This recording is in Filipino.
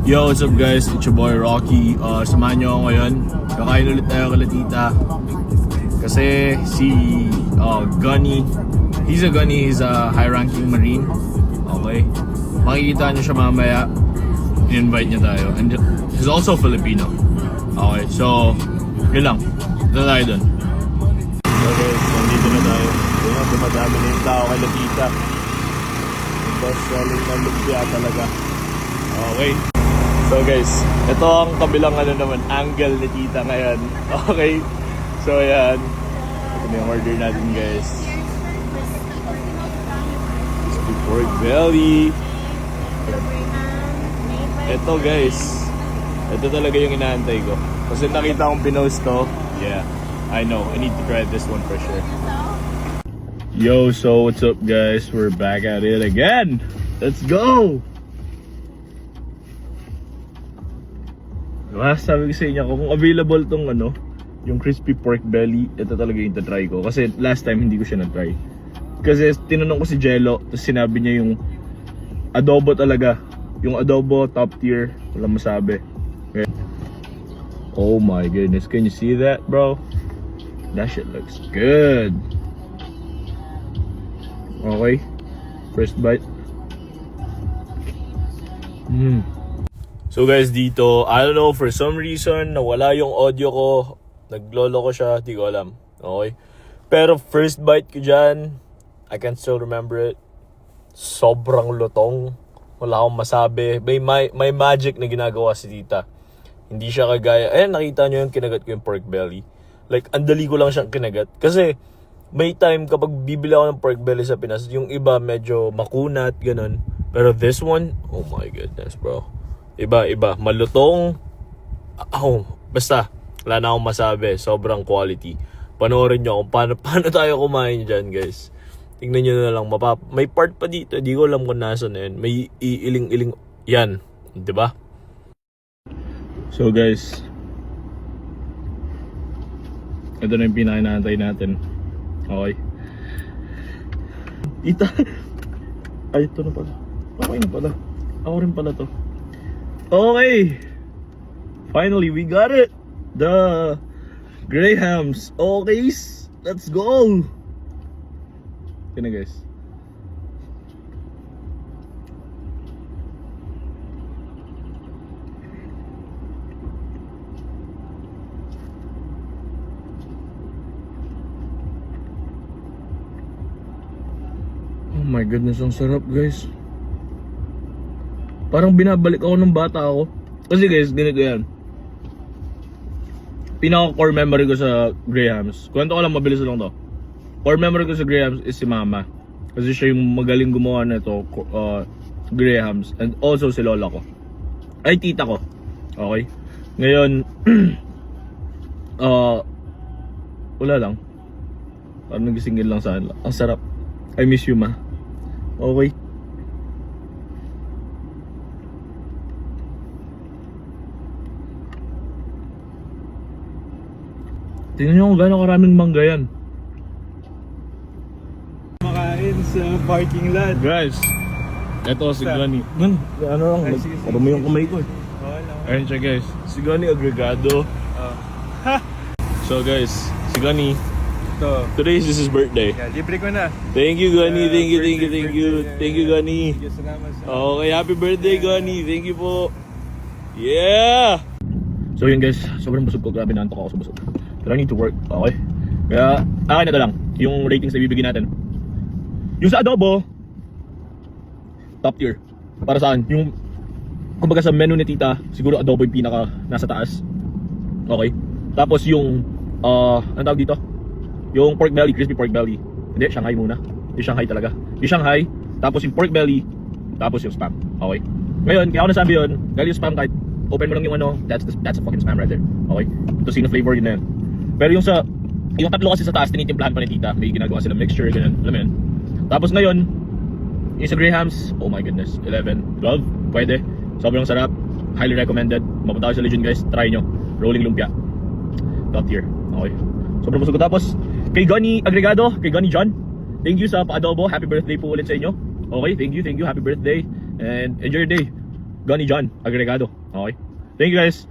Yo, what's up guys? It's your boy Rocky. Samahan nyo ako ngayon. Kakain ulit tayo kala tita. Kasi si Gunny, he's a high-ranking Marine. Okay? Makikita nyo siya mamaya. I-invite niya tayo. And he's also Filipino. Okay, so yun lang. Ito tayo dun. So guys, nandito na tayo. Dumadami na yung tao kala tita. Yung best selling na lumpia talaga. Okay. So guys, ito ang kabilang angle ni tita ngayon. Okay. So ayan. Ito na yung order natin guys. Crispy pork belly. Ito guys. Ito talaga yung inaantay ko. Kasi nakita kong pinost to. Yeah. I know. I need to try this one for sure. Yo, so what's up guys? We're back at it again. Let's go! Sabi ko sa inyo, kung available tong yung crispy pork belly, ito talaga yung try ko. Kasi last time hindi ko siya na-try. Kasi tinanong ko si Jello, tapos sinabi niya yung adobo talaga. Yung adobo, top tier, walang masabi. Okay. Oh my goodness, can you see that, bro? That shit looks good. Okay, first bite. So guys, dito, I don't know, for some reason, nawala yung audio ko. Naglolo ko siya, di ko alam. Okay? Pero first bite ko dyan, I can still remember it. Sobrang lutong. Wala akong masabi. May magic na ginagawa si tita. Hindi siya kagaya, nakita nyo yung kinagat ko yung pork belly. Like, andali ko lang siyang kinagat. Kasi, may time kapag bibili ako ng pork belly sa Pinas, yung iba medyo makunat, ganun. Pero this one, oh my goodness, bro. Iba, malutong. Basta, wala na akong masabi. Sobrang quality. Panoorin nyo kung paano tayo kumain dyan, guys. Tingnan nyo na lang. May part pa dito. Di ko alam kung nasa na yun. May iiling-iling. Yan. Diba? So, guys. Ito na yung pinakinaantay natin. Okay. Ita. Ay, ito na pala. Okay na pala. Ako rin pala to. Okay, finally we got it. The Grahams. Okay, let's go. Okay na guys. Oh my goodness, ang sarap guys. Parang binabalik ako ng bata ako. Kasi guys, ganito yan. Pinaka-core memory ko sa Grahams. Kwento ko lang, mabilis lang to. Core memory ko sa Grahams is si mama. Kasi siya yung magaling gumawa na ito, Grahams. And also si lola ko. Ay, tita ko. Okay? Ngayon, wala lang. Parang nagisingin lang sa akin. Ang sarap. I miss you, ma. Okay. Tingnan nyo kung gano'ng karaming mangga yan. Makain sa parking lot. Guys, eto si Gunny. Ano lang, marumi yung kamay ko eh. Ayun siya guys, si Gunny agregado. So guys, si Gunny, today is his birthday. Yeah, libre ko na. Thank you Gunny, thank you Gunny. Salamat sa... Okay, happy birthday Gunny, thank you po. Yeah! So yun guys, sobrang busog ko, grabe naantok ako sa busog. But I need to work, okay? Kaya, akin na ito lang, yung ratings na bibigyan natin. Yung sa adobo, top tier. Para saan? Yung, kumbaga sa menu ni tita, siguro adobo yung pinaka nasa taas. Okay? Tapos yung, ano tawag dito? Yung pork belly, crispy pork belly. Hindi, Shanghai muna. Yung Shanghai talaga. Yung Shanghai, tapos yung pork belly, tapos yung spam. Okay? Ngayon, kaya ako nasabi yun, dahil yung spam kahit open mo lang yung that's a fucking spam right there. Okay? Tocino flavor yun na yun. Pero yung tatlo kasi sa taas, tinitimplahan pa ni tita. May ginagawa sila mixture, ganyan. Alam mo yun? Tapos ngayon, yung sa Grahams, oh my goodness, 11, 12, pwede. Sobrang sarap. Highly recommended. Mapunta kayo sa Legion guys, try nyo. Rolling lumpia. Top tier. Okay. Sobrang busog ko. Tapos, kay Gunny Agregado, kay Gunny John, thank you sa pa-adobo. Happy birthday po ulit sa inyo. Okay, thank you, happy birthday. And enjoy your day. Gani John Agregado. Okay. Thank you guys.